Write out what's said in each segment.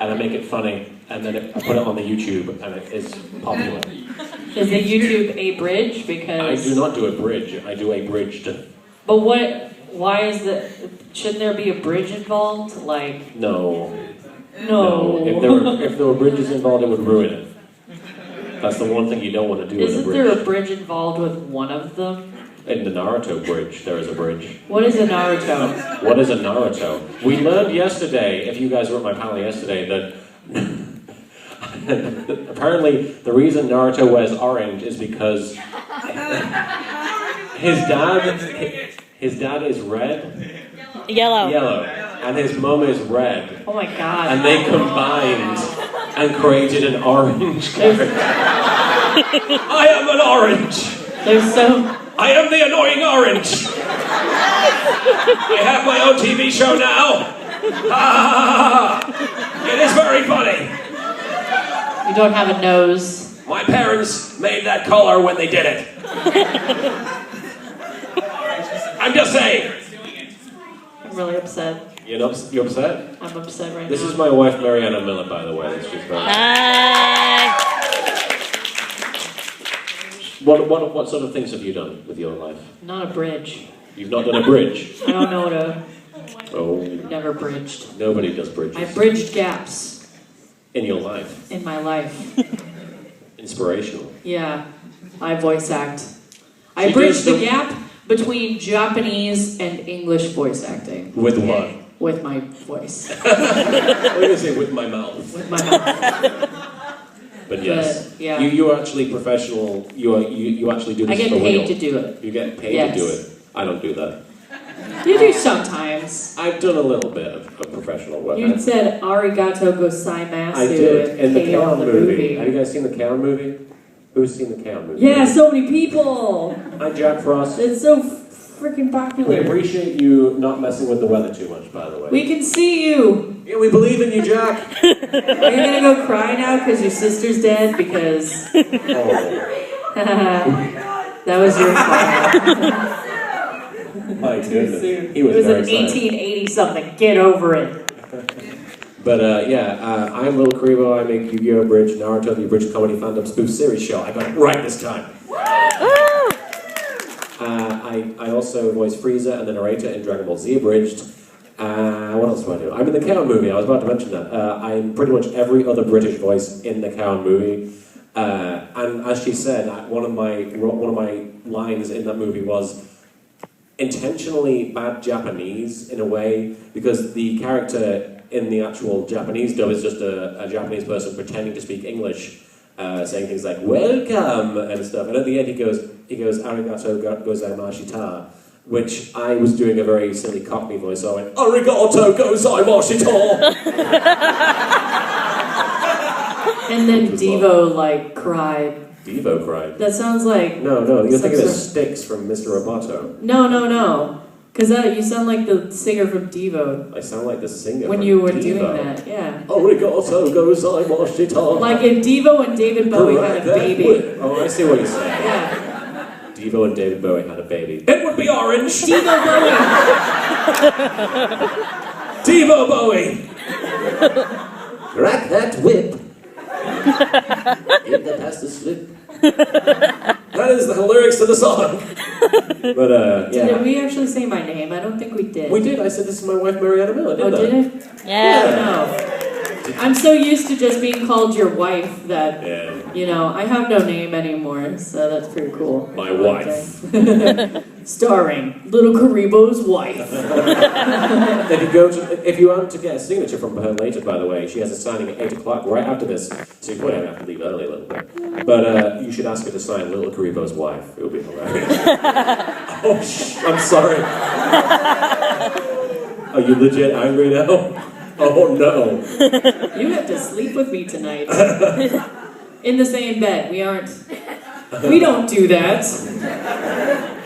and I make it funny, and then I put it on the YouTube, and it is popular. Is the YouTube a bridge? Because I do not do a bridge. I do a bridged. But what? Why is the? Shouldn't there be a bridge involved? Like No. no. If there were bridges involved, it would ruin it. That's the one thing you don't want to do with a Isn't bridge. there a bridge involved with one of them? In the Naruto bridge, there is a bridge. What is a Naruto? What is a Naruto? We learned yesterday, if you guys were at my panel yesterday, that apparently the reason Naruto wears orange is because his dad is red. Yellow. And his mum is red. Oh my god. And they combined and created an orange character. I am an orange! There's so... I am the annoying orange! I have my own TV show now! It is very funny! You don't have a nose. My parents made that color when they did it. I'm just saying. I'm really upset. You upset? I'm upset right This now. is my wife, Mariana Miller, by the way. It's just very... Hi. What sort of things have you done with your life? Not a bridge. You've not done a bridge? I don't know what a... Oh. Never bridged. Nobody does bridges. I bridged gaps. In your life? In my life. Inspirational. Yeah. I voice act. I bridged the gap between Japanese and English voice acting. With what? With my voice. I'm going to say with my mouth. With my mouth. But yes, but, yeah. you are actually professional. You actually do this I get for paid real. to do it. You get paid Yes. to do it. I don't do that. You do sometimes. I've done a little bit of professional work. You said arigato gozaimasu I did in the and Cow the movie. Have you guys seen the Cow movie? Who's seen the Cow movie? Yeah, so many people. I'm Jack Frost. It's so freaking popular. We appreciate you not messing with the weather too much, by the way. We can see you. Yeah, we believe in you, Jack. Are you gonna go cry now because your sister's dead? Because Oh. that was your fault. My goodness. He It was was very in excited. 1880 something. Get over it. But I'm Lil Karibo. I make YGO Abridged, Naruto, the Abridged Comedy Fandom Spoof Series show. I got it right this time. I also voice Frieza and the narrator in Dragon Ball Z Abridged. What else do I do? I'm in the Cow movie. I was about to mention that. I'm pretty much every other British voice in the Cow movie. And as she said, one of my lines in that movie was intentionally bad Japanese in a way, because the character in the actual Japanese dub is just a Japanese person pretending to speak English, saying things like "welcome" and stuff. And at the end, he goes "arigato gozaimashita," which I was doing a very silly Cockney voice. So I went "arigato gozaimashita." And then Devo cried. Devo cried. That sounds like No, you're thinking of Sticks from Mr. Roboto. no. Because you sound like the singer from Devo. I sound like the singer When from you were Devo. doing that, yeah. Arigato gozaimashita. Like if Devo and David Bowie had a baby. Oh, I see what you're saying. Yeah. Devo and David Bowie had a baby. It would be orange! Devo Bowie! Devo Bowie! Crack that whip! Give the pasta slip. That is the lyrics to the song. But yeah. Did we actually say my name? I don't think we did. We did. I said this is my wife, Mariana Miller. Oh, did it? Yeah. No. I'm so used to just being called your wife that, I have no name anymore, so that's pretty cool. My wife. Starring Little Karibo's wife. If you want to get a signature from her later, by the way, she has a signing at 8 o'clock right after this, so you probably have to leave early a little bit. But you should ask her to sign Little Karibo's wife. It would be hilarious. Oh, I'm sorry. Are you legit angry now? Oh no. You have to sleep with me tonight. In the same bed. We don't do that.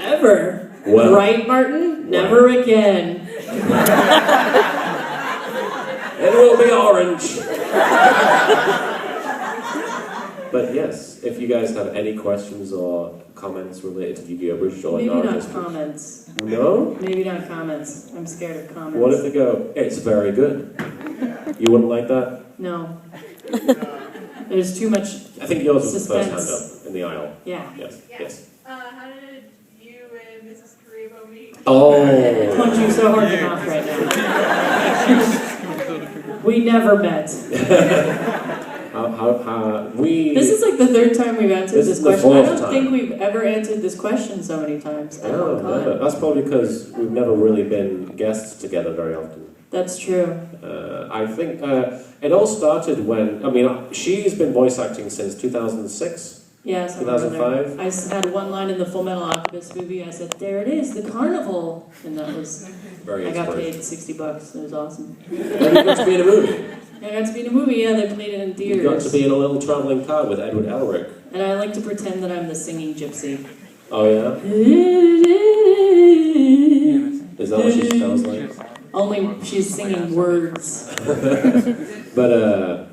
Ever. Well, right, Martin? Never again. It will be orange. But yes, if you guys have any questions or comments related to YGO Abridged or Maybe Naruto, not comments. No? Maybe not comments. I'm scared of comments. What if they go, it's very good? You wouldn't like that? No. There's too much I think yours was the suspense. first hand up in the aisle. Yeah. Yes. Yes. How did you and Mrs. Carribo meet? Oh. Punch you so hard in the mouth right now. We never met. We. This is like the third time we've answered This this is the question. I fourth don't time. think we've ever answered this question so many times. at Oh, one time. never. That's probably because we've never really been guests together very often. That's true. I think it all started when, she's been voice acting since 2006, Yes, I 2005. remember. I had one line in the Full Metal Alchemist movie. I said, "There it is, the carnival," and that was. Very I got inspiring. paid $60. It was awesome. And you got to be in a movie. I got to be in a movie. Yeah, they played it in theaters. You got to be in a little travelling car with Edward Elric. And I like to pretend that I'm the singing gypsy. Oh yeah? Is that what she sounds like? Only she's singing words. But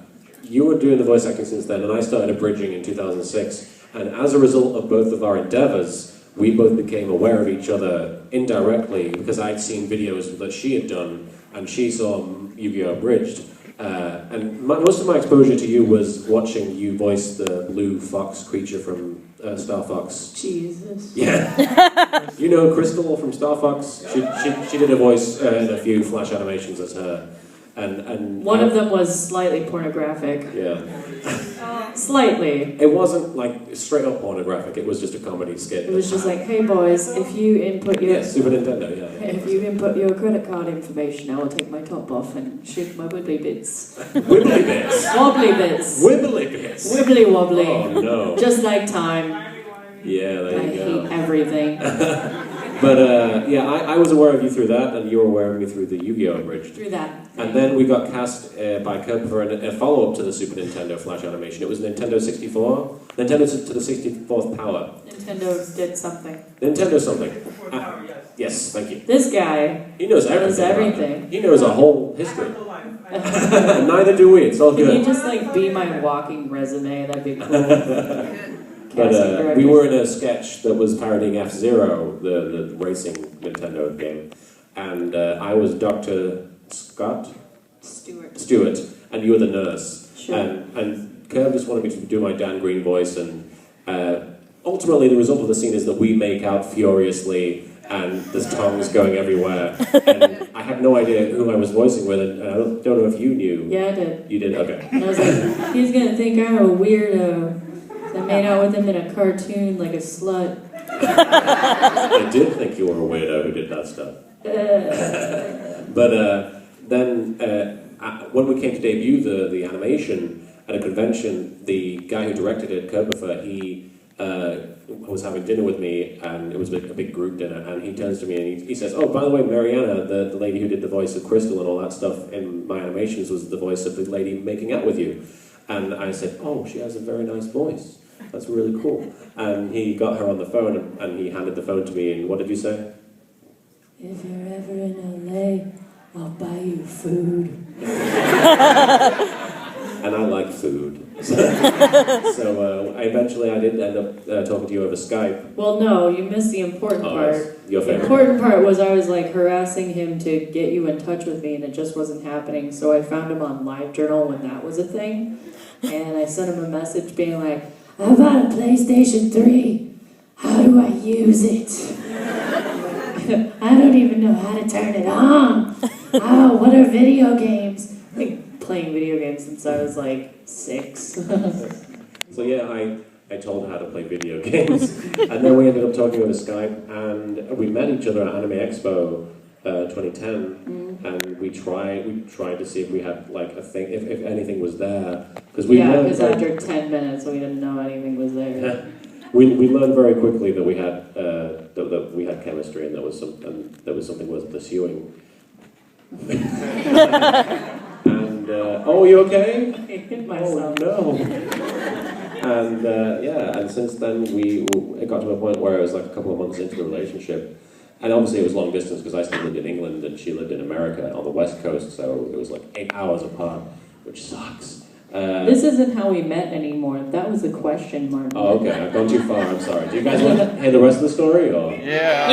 you were doing the voice acting since then, and I started abridging in 2006. And as a result of both of our endeavours, we both became aware of each other indirectly because I'd seen videos that she had done, and she saw YGO Abridged. And most of my exposure to you was watching you voice the blue fox creature from Star Fox. Jesus. Yeah. You know Crystal from Star Fox? She did a voice in a few flash animations as her. And One of them was slightly pornographic. Yeah. Slightly. It wasn't like straight up pornographic, it was just a comedy skit. It was just like, "Hey boys, if you input your Super Nintendo, yeah. if you input your credit card information, I will take my top off and shake my wibbly bits." Wibbly bits. Wobbly bits. Wibbly bits. Wibbly wobbly. Oh no. Just like time. Yeah, there I you go. hate everything. But I was aware of you through that, and you were aware of me through the YGO Abridged. Through that. And then we got cast by Cope for a follow-up to the Super Nintendo Flash animation. It was Nintendo 64. Nintendo to the 64th power. Nintendo did something. Nintendo something. Yes, thank you. This guy He knows everything. knows everything. He knows a whole history. Neither do we. It's all Can you good. just like be my walking resume? That'd be cool. But we were in a sketch that was parodying F-Zero, the racing Nintendo game. And I was Dr. Stewart, and you were the nurse. Sure. And Curve just wanted me to do my Dan Green voice, and ultimately the result of the scene is that we make out furiously, and there's tongues going everywhere. And I had no idea who I was voicing with, and I don't know if you knew. Yeah, I did. You did? Okay. And I was like, he's gonna think I'm a weirdo. So I made out with him in a cartoon like a slut. I did think you were a weirdo who did that stuff. But then when we came to debut the animation at a convention, the guy who directed it, Kerbifer, he was having dinner with me, and it was a big group dinner, and he turns to me and he says, "Oh, by the way, Mariana, the lady who did the voice of Crystal and all that stuff in my animations was the voice of the lady making out with you." And I said, "Oh, she has a very nice voice. That's really cool." And he got her on the phone, and he handed the phone to me, and what did you say? If you're ever in LA, I'll buy you food. And I like food. So eventually I did end up talking to you over Skype. Well, no, you missed the important part. Yes. Your The favorite. important part was I was like harassing him to get you in touch with me, and it just wasn't happening. So I found him on LiveJournal when that was a thing, and I sent him a message being like, "I bought a PlayStation 3. How do I use it? I don't even know how to turn it on. Oh, what are video games?" Like playing video games since I was like 6. So yeah, I told her how to play video games. And then we ended up talking over Skype, and we met each other at Anime Expo 2010, and we tried to see if we had like a thing, if anything was there. Because Because after 10 minutes we didn't know anything was there. we learned very quickly that we had that we had chemistry, and there was something worth pursuing. And oh, you okay? I hit Oh myself. no! And and since then it got to a point where it was like a couple of months into the relationship, and obviously it was long distance because I still lived in England and she lived in America on the West Coast, so it was like 8 hours apart, which sucks. This isn't how we met anymore. That was a question mark. Oh, okay, I've gone too far. I'm sorry. Do you guys want to hear the rest of the story, or? Yeah.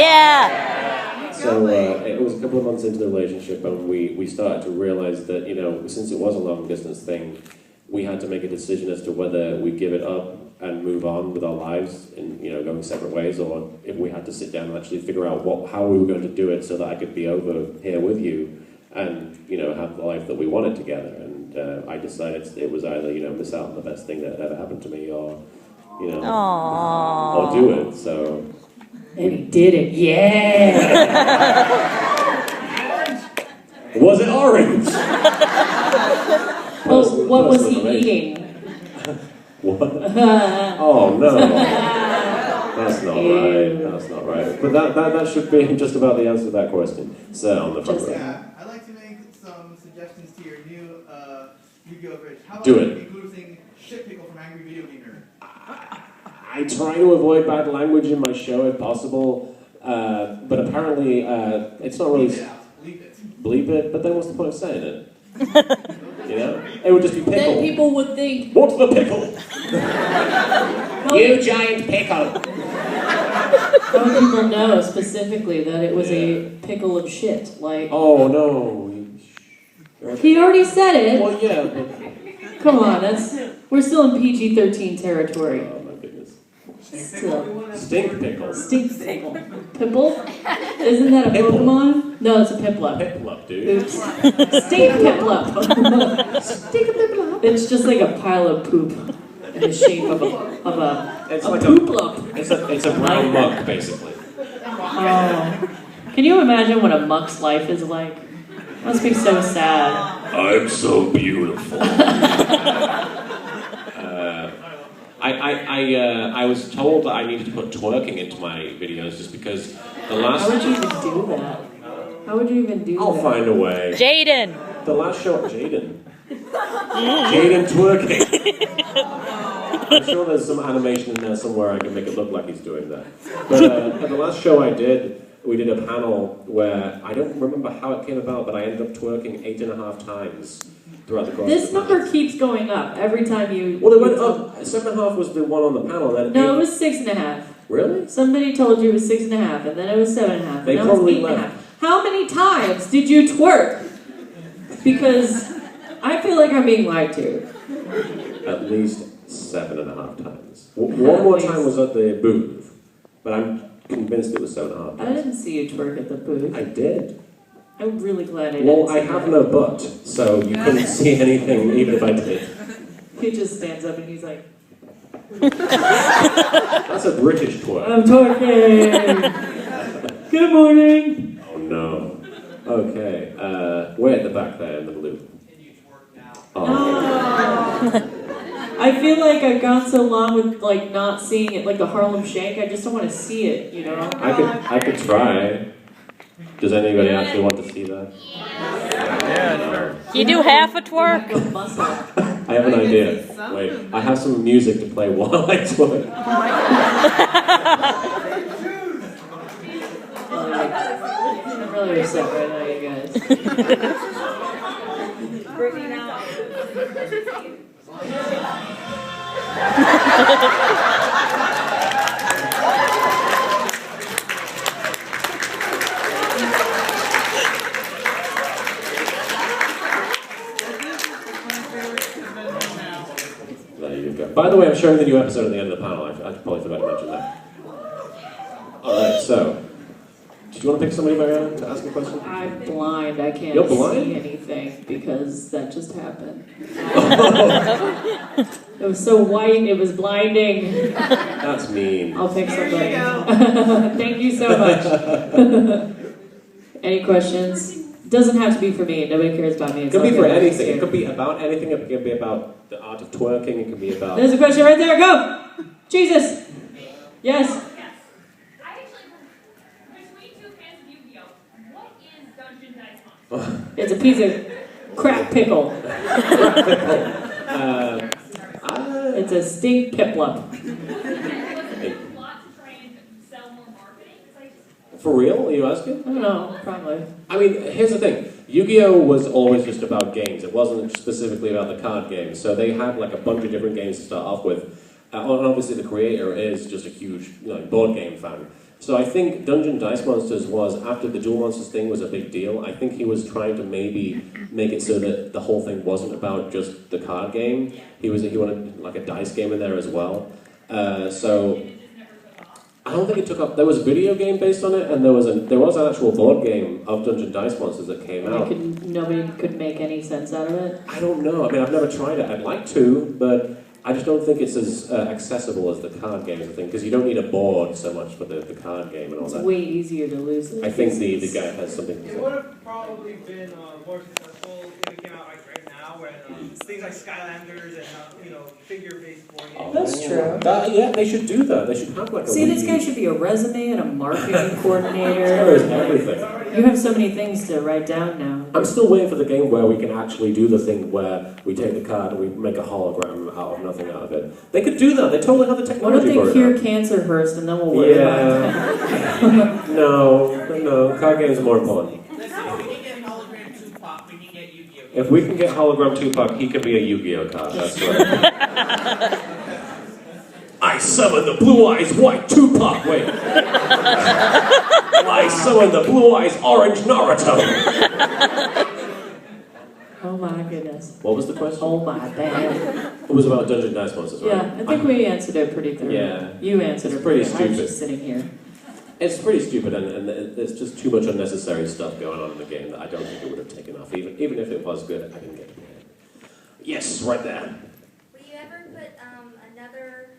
So it was a couple of months into the relationship, and we started to realize that, you know, since it was a long distance thing, we had to make a decision as to whether we give it up and move on with our lives and, you know, going separate ways, or if we had to sit down and actually figure out how we were going to do it so that I could be over here with you and, you know, have the life that we wanted together. And I decided it was either, you know, miss out on the best thing that ever happened to me, or, you know, or do it. So. And he did it, yeah! Was it orange? Well, what was he eating? What? Oh no! That's not right. That's not right. But that should be just about the answer to that question. So on the front row. Yeah, I'd like to make some suggestions to your new YGO Abridged. How about Do it. including shit pickle from Angry Video Gamer? I try to avoid bad language in my show if possible, but apparently it's not really. Bleep it out. Bleep it. Bleep it. But then what's the point of saying it? You know, it would just be pickle. Then people would think, What's the pickle? You giant pickle. how would people know specifically that it was a pickle of shit? Like, Oh no. he already said it. Well, yeah. But, Come on, we're still in PG-13 territory. oh my goodness. Still. Stink pickle. Stink pickle. Pipple? Isn't that a Pipple. Pokemon? No, it's a Piplup. Piplup, dude. Oops. Stink Piplup. Stink Piplup. It's just like a pile of poop in the shape of a It's like pooplup. It's a brown muck, basically. Oh. Can you imagine what a muck's life is like? Must be so sad. I'm so beautiful. I was told that I needed to put twerking into my videos just because the last. How would you even do that? How would you even do I'll that? find a way. Jaden. The last show, Jaden. Jaden twerking. I'm sure there's some animation in there somewhere I can make it look like he's doing that. But at the last show I did, we did a panel where I don't remember how it came about, but I ended up twerking 8.5 times throughout the course. This of the number panel. keeps going up every time you... Well, it went up. 7.5 was the one on the panel. Then No, it was 6.5. Really? Somebody told you it was 6.5, and then it was 7.5, They and now probably it's 8.5. left. How many times did you twerk? Because I feel like I'm being lied to. At least 7.5 times. One more time was at the booth, but I'm convinced it was 7.5 I times. didn't see you twerk at the booth. I did. I'm really glad I didn't Well, see I have that. no butt, so you couldn't see anything even if I did. He just stands up and he's like, That's a British twerk. I'm twerking! Good morning! Oh no. Okay, way at the back there in the blue. Oh. I feel like I've gone so long with like not seeing it, like the Harlem Shake. I just don't want to see it, you know? I could try. Does anybody actually want to see that? Yeah, You do half a twerk? Like a muscle. I have an idea. Wait, I have some music to play while I twerk. I'm really upset right now, you guys. Bringing out. There you go. By the way, I'm showing the new episode at the end of the panel. I probably forgot to mention that. Alright, so. Did you want to pick somebody to ask a question? I'm blind. I can't You're blind? see anything because that just happened. It was so white, it was blinding. That's mean. I'll pick There somebody. you go. Thank you so much. Any questions? Doesn't have to be for me. Nobody cares about me. It could be for anything. It could be about anything. It could be about the art of twerking. It could be about... There's a question right there. Go! Jesus! Yes? Yes. I actually, between two fans of Yu-Gi-Oh, what is Dungeon Dice Monster? It's a piece of crap pickle. It's a stink piplup. For real? Are you asking? I don't know. Probably. I mean, here's the thing. Yu-Gi-Oh! Was always just about games. It wasn't specifically about the card games. So they had like a bunch of different games to start off with. And obviously the creator is just a huge board game fan. So I think Dungeon Dice Monsters was, after the Duel Monsters thing was a big deal, I think he was trying to maybe make it so that the whole thing wasn't about just the card game. He wanted like a dice game in there as well. So I don't think it took up. There was a video game based on it, and there was an actual board game of Dungeon Dice Monsters that came out. Nobody could make any sense out of it? I don't know. I mean, I've never tried it. I'd like to, but I just don't think it's as accessible as the card game, I think, because you don't need a board so much for the card game and all that. It's way easier to lose. I think the guy has something to It say. would have probably been more successful if it came out like right now, when things like Skylanders and figure-based board games. That's true. Yeah, they should do that. They should have like a See, this Wii. guy should be a resume and a marketing coordinator. There is everything. You have so many things to write down now. I'm still waiting for the game where we can actually do the thing where we take the card and we make a hologram out of nothing out of it. They could do that. They totally have the Why don't technology for they it. cure cancer first and then we'll worry about that? No. Card games are more important. Listen, if we can get hologram Tupac, we can get Yu-Gi-Oh! If we can get hologram Tupac, he can be a Yu-Gi-Oh card. That's right. I summon the Blue Eyes White Tupac. Wait. I summon the Blue Eyes Orange Naruto. Oh my goodness. What was the question? Oh my bad. It was about Dungeon Dice Monsters, right? Yeah, I think we answered it pretty thoroughly. Yeah. You answered It's it pretty I was stupid. just sitting here. It's pretty stupid, and there's just too much unnecessary stuff going on in the game that I don't think it would have taken off. Even if it was good, I didn't get to be it. Yes, right there. Will you ever put another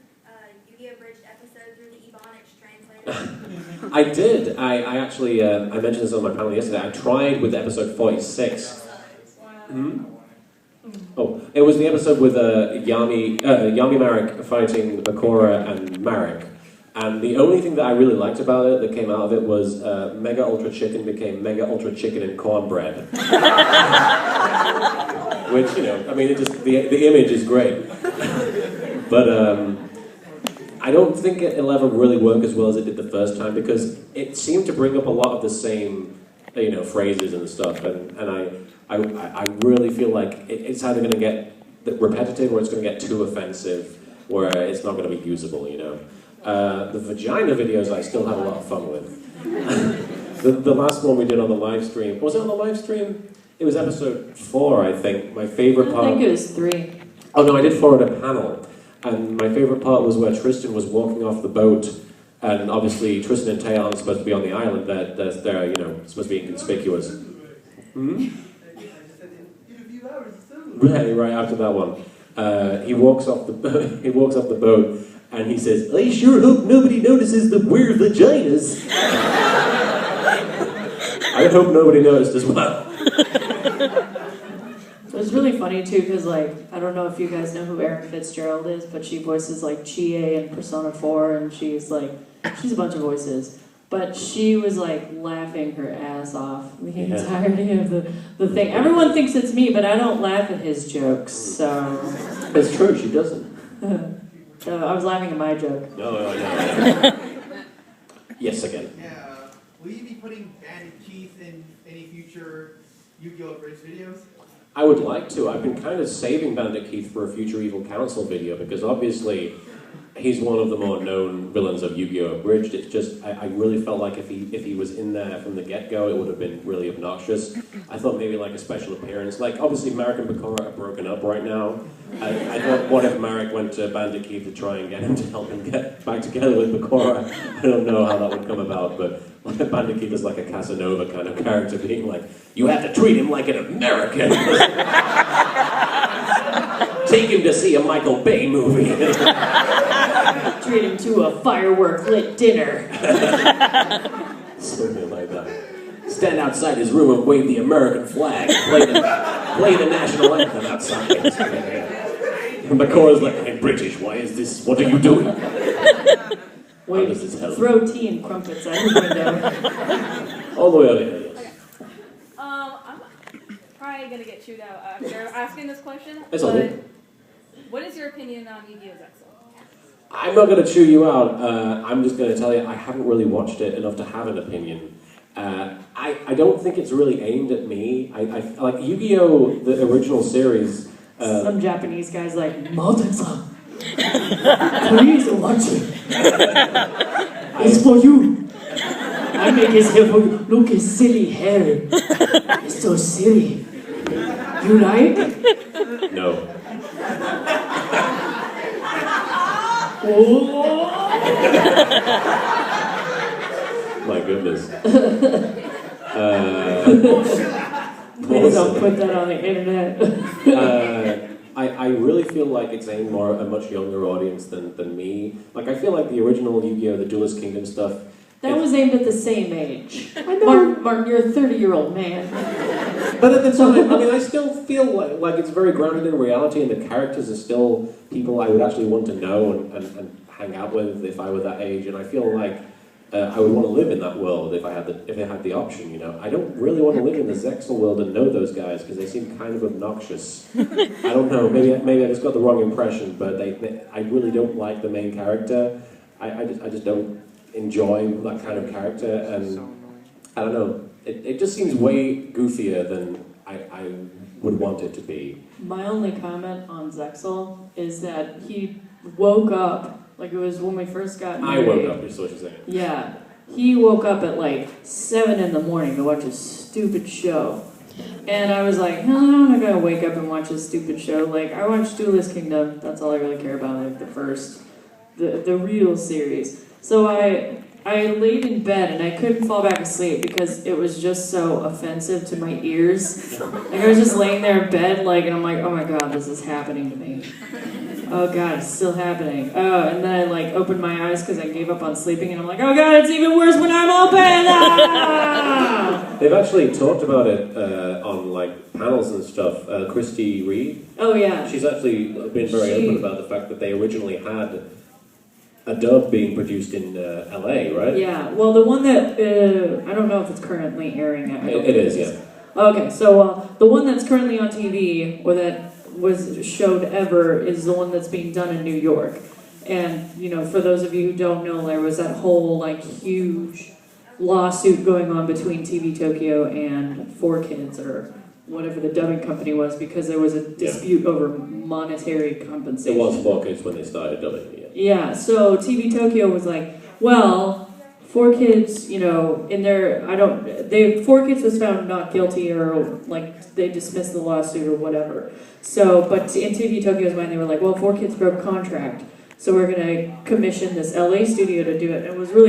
YGO Abridged episode through the Ebonics translator? I did. I actually, I mentioned this on my panel yesterday. I tried with episode 46. Oh, it was the episode with Yami Marek fighting Bakura and Marek. And the only thing that I really liked about it, that came out of it, was Mega Ultra Chicken became Mega Ultra Chicken and Cornbread. Which, I mean, the image is great. But I don't think it'll ever really work as well as it did the first time, because it seemed to bring up a lot of the same, phrases and stuff. And I really feel like it's either going to get repetitive or it's going to get too offensive, where it's not going to be usable, The vagina videos I still have a lot of fun with. the last one we did on the live stream, was it on the live stream? It was episode 4, I think. My favorite part... I think it was 3. Oh no, I did 4 at a panel. And my favorite part was where Tristan was walking off the boat, and obviously Tristan and Taya aren't supposed to be on the island, they're supposed to be inconspicuous. Right after that one. He walks off the boat, and he says, "I sure hope nobody notices that we're vaginas." I hope nobody noticed as well. It was really funny too, because I don't know if you guys know who Erin Fitzgerald is, but she voices Chie in Persona 4, and she's a bunch of voices. But she was laughing her ass off the entirety of the thing. Everyone thinks it's me, but I don't laugh at his jokes, so... It's true, she doesn't. I was laughing at my joke. No. Yes, again. Yeah, will you be putting Bandit Keith in any future YGO Abridged videos? I would like to. I've been kind of saving Bandit Keith for a future Evil Council video, because obviously he's one of the more known villains of YGO Abridged. It's just, I really felt like if he was in there from the get-go, it would have been really obnoxious. I thought maybe a special appearance. Obviously Marek and Bakura are broken up right now. I thought, what if Marek went to Bandit Keith to try and get him to help him get back together with Bakura? I don't know how that would come about, but Bandit Keith is like a Casanova kind of character, being you have to treat him like an American. Take him to see a Michael Bay movie. Treat him to a firework-lit dinner. Something like that. Stand outside his room and wave the American flag. Play the national anthem outside. And Bakura's I'm British, why is this? What are you doing? Wait, throw tea and crumpets out the window. All the way out here, yes. Okay. I'm probably gonna get chewed out after asking this question. It's all but good. what is your opinion on Yu-Gi-Oh's Exo? I'm not going to chew you out. I'm just going to tell you I haven't really watched it enough to have an opinion. I don't think it's really aimed at me. I like Yu-Gi-Oh! The original series. Some Japanese guy's Martin-san, please watch it. It's for you. I make his hair for you. Look, his silly hair. It's so silly. You like? No. Oh. My goodness. Please don't put that on the internet. I really feel like it's aimed more at a much younger audience than me. Like, I feel like the original Yu-Gi-Oh! The Duelist Kingdom stuff. That was aimed at the same age. Mark, you're a 30-year-old man. But at the time, I mean, I still feel like it's very grounded in reality, and the characters are still people I would actually want to know and hang out with if I were that age. And I feel like I would want to live in that world if I had the option. You know, I don't really want to live in the Zexal world and know those guys because they seem kind of obnoxious. I don't know. Maybe I just got the wrong impression, but I really don't like the main character. I just don't enjoy that kind of character, and I don't know. It just seems way goofier than I would want it to be. My only comment on Zexal is that he woke up, like it was when we first got married. I woke up, is what you're saying. Yeah. He woke up at like 7 in the morning to watch a stupid show. And I was like, no, I'm not gonna wake up and watch a stupid show. Like, I watched Duelist Kingdom, that's all I really care about, like the real series. So I laid in bed and I couldn't fall back asleep because it was just so offensive to my ears. Like I was just laying there in bed, like, and I'm like, oh my god, this is happening to me. Oh god, it's still happening. Oh, and then I like opened my eyes because I gave up on sleeping, and I'm like, oh god, it's even worse when I'm open. Ah! They've actually talked about it on like panels and stuff. Christy Reed. Oh yeah. She's actually been very open about the fact that they originally had a dub being produced in LA, right? Yeah, well, the one that, I don't know if it's currently airing. It is, yeah. Okay, so the one that's currently on TV, or that was showed ever, is the one that's being done in New York. And, you know, for those of you who don't know, there was that whole, like, huge lawsuit going on between TV Tokyo and 4Kids, or whatever the dubbing company was, because there was a dispute over monetary compensation. It was 4Kids when they started dubbing it. Yeah, so TV Tokyo was like, well, 4Kids, you know, in their, 4Kids was found not guilty, or like they dismissed the lawsuit or whatever. So, but in TV Tokyo's mind, they were like, well, 4Kids broke contract, so we're gonna commission this LA studio to do it. And it was really